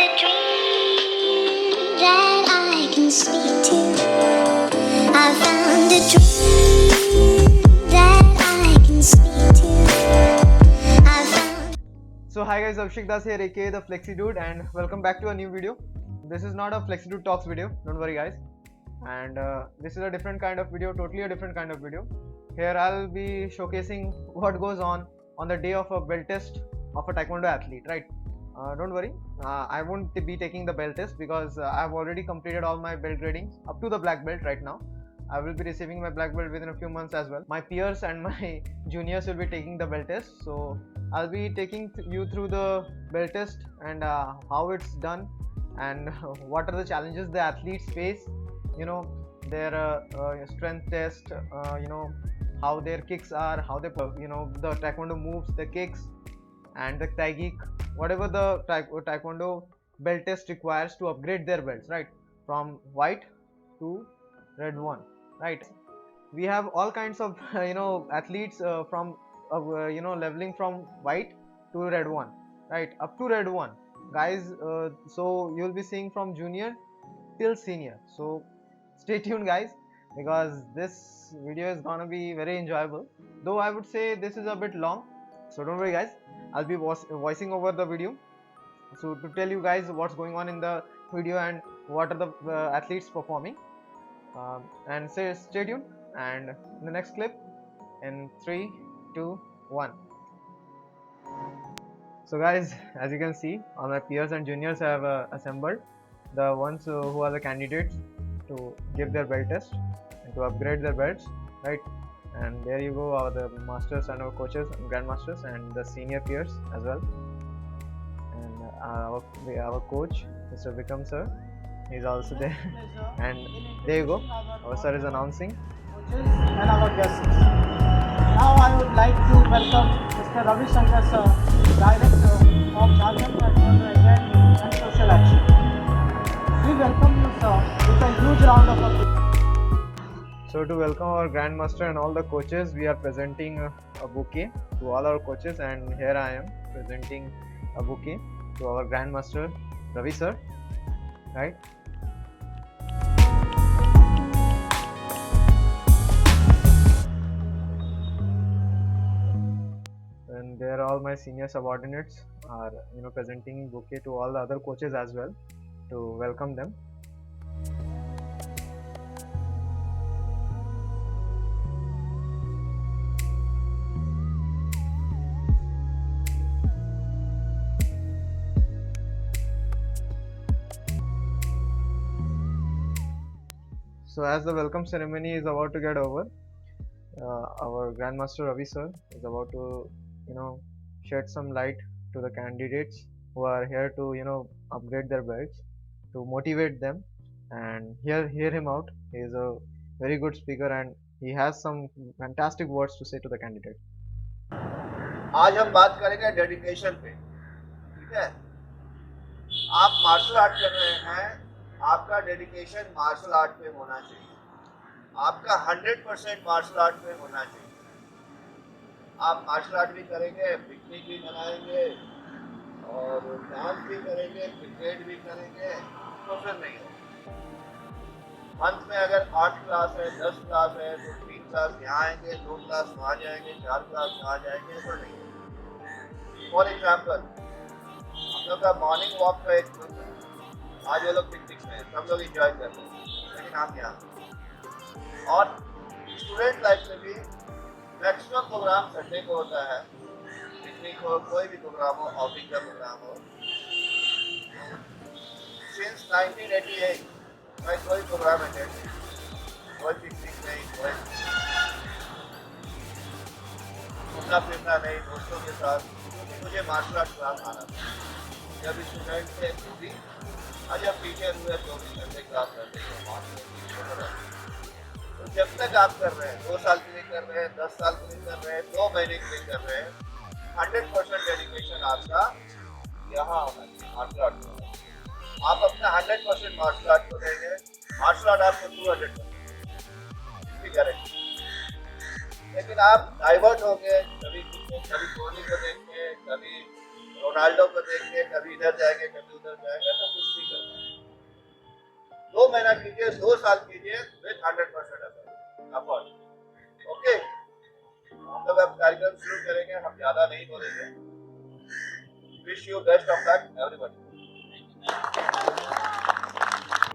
found a dream that I can speak to. I found a dream that I can speak to. I found. So hi guys, Abhishek Das here, aka the Flexi Dude, and welcome back to a new video. This is not a Flexi Dude Talks video, don't worry guys. And this is a different kind of video, totally a different kind of video. Here I'll be showcasing what goes on the day of a belt test of a Taekwondo athlete, right? Don't worry, I won't be taking the belt test because I've already completed all my belt gradings up to the black belt right now. I will be receiving my black belt within a few months as well. My peers and my juniors will be taking the belt test, so I'll be taking you through the belt test and how it's done and what are the challenges the athletes face. You know, their strength test, how their kicks are, how they, the Taekwondo moves, the kicks, and the Taegik, whatever the Taekwondo belt test requires to upgrade their belts, right? From white to red one, right? We have all kinds of athletes from leveling from white to red one, right? Up to red one, guys. So you'll be seeing from junior till senior. So stay tuned, guys, because this video is gonna be very enjoyable. Though I would say this is a bit long, so don't worry, guys. I'll be voicing over the video, so to tell you guys what's going on in the video and what are the athletes performing. And stay tuned. And in the next clip, in 3, 2, 1. So guys, as you can see, all my peers and juniors have assembled, the ones who are the candidates to give their belt test and to upgrade their belts, right? And there you go, are the masters and our coaches and grandmasters and the senior peers as well. And our coach, Mr. Vikram sir, is also there. And there you go, our sir is announcing. And our guests. Now I would like to welcome Mr. Ravi Shankar sir, Director of Jharkhand Taekwondo Academy and Social Action. We welcome you, sir, with a huge round of applause. So to welcome our grandmaster and all the coaches, we are presenting a bouquet to all our coaches, and here I am presenting a bouquet to our grandmaster Ravi sir, right? And there all my senior subordinates are presenting bouquet to all the other coaches as well to welcome them. So as the welcome ceremony is about to get over, our grandmaster Ravi sir is about to shed some light to the candidates who are here to upgrade their belts, to motivate them and hear him out. He is a very good speaker and he has some fantastic words to say to the candidate. आज हम बात करेंगे dedication पे, ठीक है? आप martial art कर रहे हैं, आपका डेडिकेशन मार्शल आर्ट पे होना चाहिए, आपका 100% मार्शल आर्ट पे होना चाहिए। आप मार्शल आर्ट भी करेंगे, पिकनिक भी मनाएंगे और डांस भी करेंगे, क्रिकेट भी करेंगे, तो फिर नहीं होगा। मंथ में अगर 8 क्लास है, 10 क्लास है, तो 3 क्लास यहाँ आएंगे, 2 क्लास वहाँ जाएंगे, 4 क्लास वहाँ जाएंगे, तो नहीं होगा। फॉर एग्जाम्पल, हम लोग का मॉर्निंग वॉक का एक ग्रुप है, आज वो लोग पिकनिक में, सब लोग एंजॉय कर रहे हैं, लेकिन हम यहाँ। और स्टूडेंट लाइफ में भी मैक्सिमम प्रोग्राम संडे को होता है, पिकनिक हो, कोई भी प्रोग्राम हो, आउटिंग का प्रोग्राम हो। सिंस 1988 मैं कोई प्रोग्राम अटेंड नहीं, कोई पिकनिक नहीं, कोई घूमना फिरना नहीं दोस्तों के साथ, क्योंकि मुझे मार्शल आर्ट क्लास आना था। जब स्टूडेंट थे भी, आज जब टीचर हुए 24 घंटे क्लास करते हैं। तो जब तक आप कर रहे हैं, 2 साल के लिए कर रहे हैं, 10 साल के लिए कर रहे हैं, 2 महीने के लिए कर रहे हैं, 100% डेडिकेशन आपका यहाँ होना चाहिए मार्शल आर्ट में। आप अपना 100% मार्शल आर्ट को देंगे, मार्शल आर्ट आपको 200% भी करेंगे। लेकिन आप डाइवर्ट हो गए, कभी कोहली को देख के, कभी रोनाल्डो को देखिए, कभी इधर जाएंगे कभी उधर जाएंगे, तो कुछ नहीं करना। 2 महीना कीजिए, 2 साल कीजिए विद 100% एफर्ट। ओके, हम लोग अब कार्यक्रम शुरू करेंगे, हम ज्यादा नहीं बोलेंगे। Wish you best of luck everybody.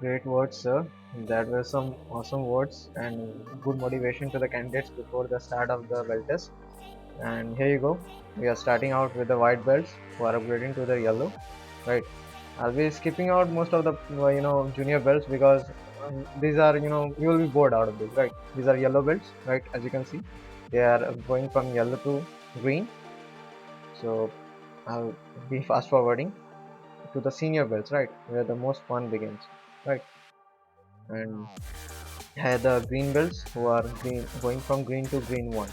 Great words, sir. That were some awesome words and good motivation to the candidates before the start of the belt test. And here you go. We are starting out with the white belts who are upgrading to the yellow, right? I'll be skipping out most of the junior belts because these are you will be bored out of this, right? These are yellow belts, right? As you can see, they are going from yellow to green. So I'll be fast forwarding to the senior belts, right, where the most fun begins, right? And here the green belts who are going from green to green 1.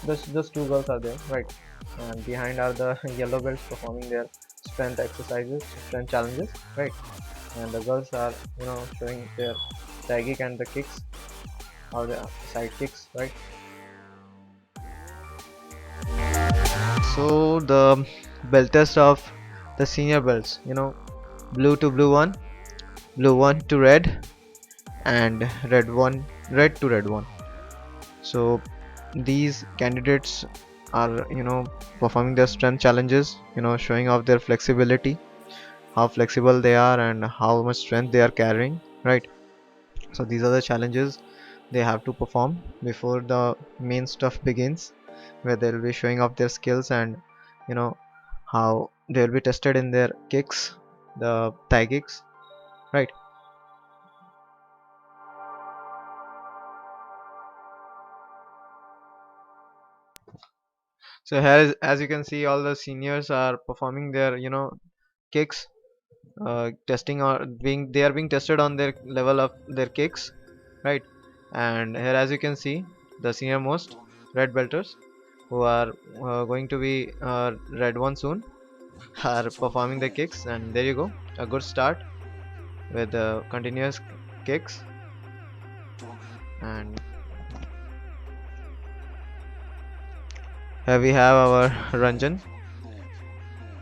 Just 2 girls are there, right? And behind are the yellow belts performing their strength exercises, strength challenges, right? And the girls are showing their tag kick and the kicks or the side kicks, right? So the belt test of the senior belts, blue to blue 1, blue 1 to red, and red to red 1. So these candidates are performing their strength challenges, showing off their flexibility, how flexible they are and how much strength they are carrying, right? So these are the challenges they have to perform before the main stuff begins, where they'll be showing off their skills and how they'll be tested in their kicks, the thigh kicks, right? So here is, as you can see, all the seniors are performing their kicks, testing or they are being tested on their level of their kicks, right? And here, as you can see, the senior most red belters who are going to be red 1 soon are performing the kicks. And there you go, a good start with the continuous kicks. And here we have our Ranjan,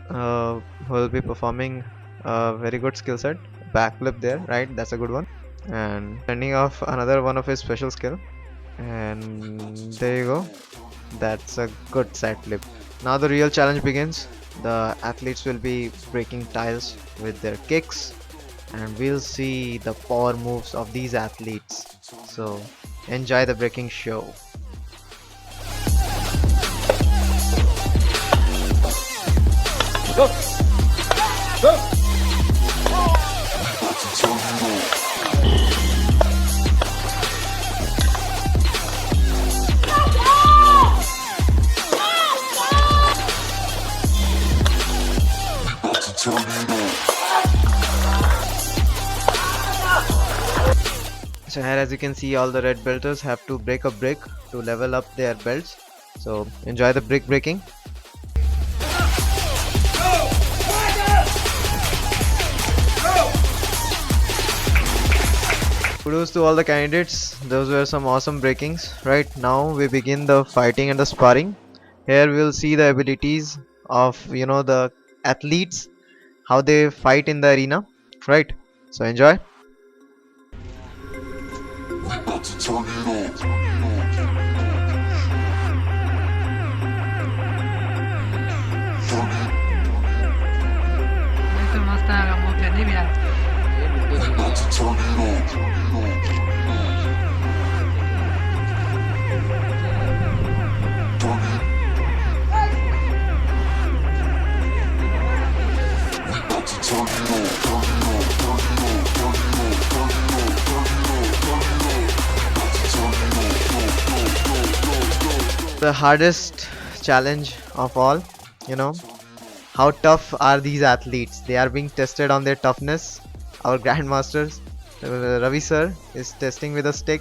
who will be performing a very good skill set, backflip there, right? That's a good one. And turning off another one of his special skill, and there you go, that's a good side flip. Now the real challenge begins. The athletes will be breaking tiles with their kicks, and we'll see the power moves of these athletes. So enjoy the breaking show. Go! Go! So here, as you can see, all the red belters have to break a brick to level up their belts. So enjoy the brick breaking. Kudos to all the candidates. Those were some awesome breakings. Right now we begin the fighting and the sparring. Here we'll see the abilities of the athletes, how they fight in the arena, right? So enjoy. The hardest challenge of all, how tough are these athletes? They are being tested on their toughness. Our grandmasters, Ravi sir, is testing with a stick,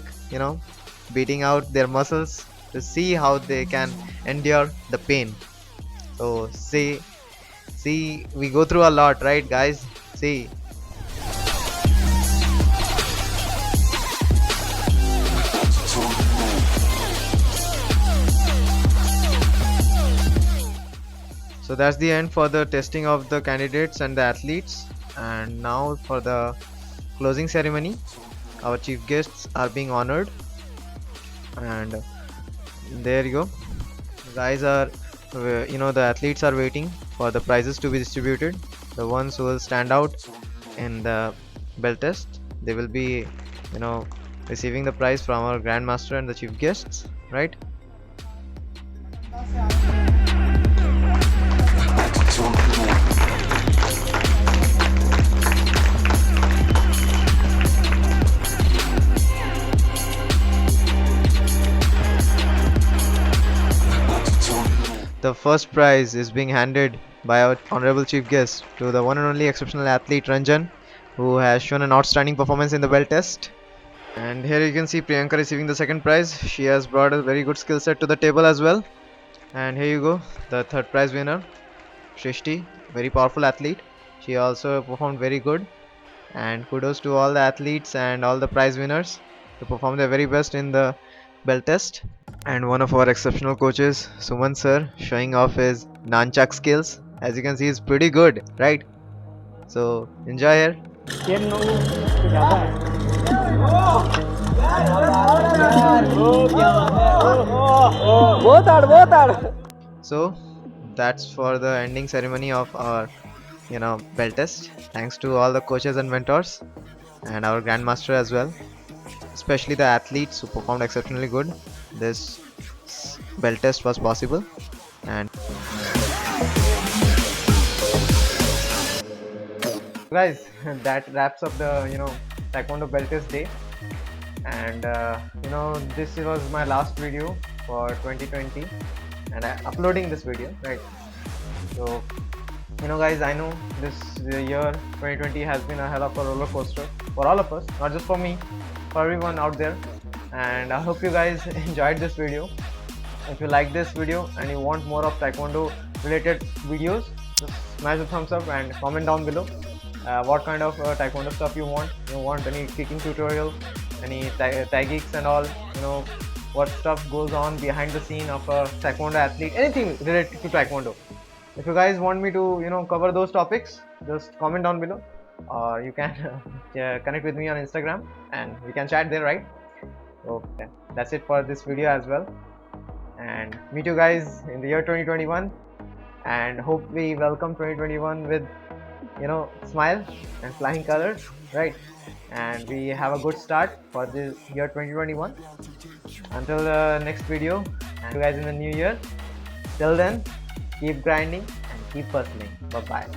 beating out their muscles to see how they can endure the pain. So see, we go through a lot, right, guys? See. So that's the end for the testing of the candidates and the athletes. And now for the closing ceremony, our chief guests are being honored. And there you go. Guys are, the athletes are waiting for the prizes to be distributed. The ones who will stand out in the belt test, they will be, receiving the prize from our grandmaster and the chief guests, right? The first prize is being handed by our honorable chief guest to the one and only exceptional athlete Ranjan, who has shown an outstanding performance in the belt test. And here you can see Priyanka receiving the second prize. She has brought a very good skill set to the table as well. And here you go, the third prize winner, Shrishti, very powerful athlete. She also performed very good. And kudos to all the athletes and all the prize winners who performed their very best in the belt test. And one of our exceptional coaches, Suman sir, showing off his nunchuck skills. As you can see, he's pretty good, right? So enjoy here. Game नो तो ज़्यादा है बहुत hard So that's for the ending ceremony of our belt test. Thanks to all the coaches and mentors and our grandmaster as well, especially the athletes who performed exceptionally good. This belt test was possible. And guys, that wraps up the taekwondo belt test day. And this was my last video for 2020, and I'm uploading this video, right? So guys, I know this year 2020 has been a hell of a roller coaster for all of us, not just for me, for everyone out there. And I hope you guys enjoyed this video. If you like this video and you want more of taekwondo related videos, just smash the thumbs up and comment down below what kind of taekwondo stuff you want. You want any kicking tutorial, any Thai geeks and all, what stuff goes on behind the scene of a taekwondo athlete, anything related to taekwondo. If you guys want me to cover those topics, just comment down below, or you can connect with me on Instagram and we can chat there, right? So that's it for this video as well, and meet you guys in the year 2021, and hope we welcome 2021 with smile and flying colors, right? And we have a good start for this year 2021. Until the next video, and you guys in the new year. Till then, keep grinding and keep hustling. Bye bye.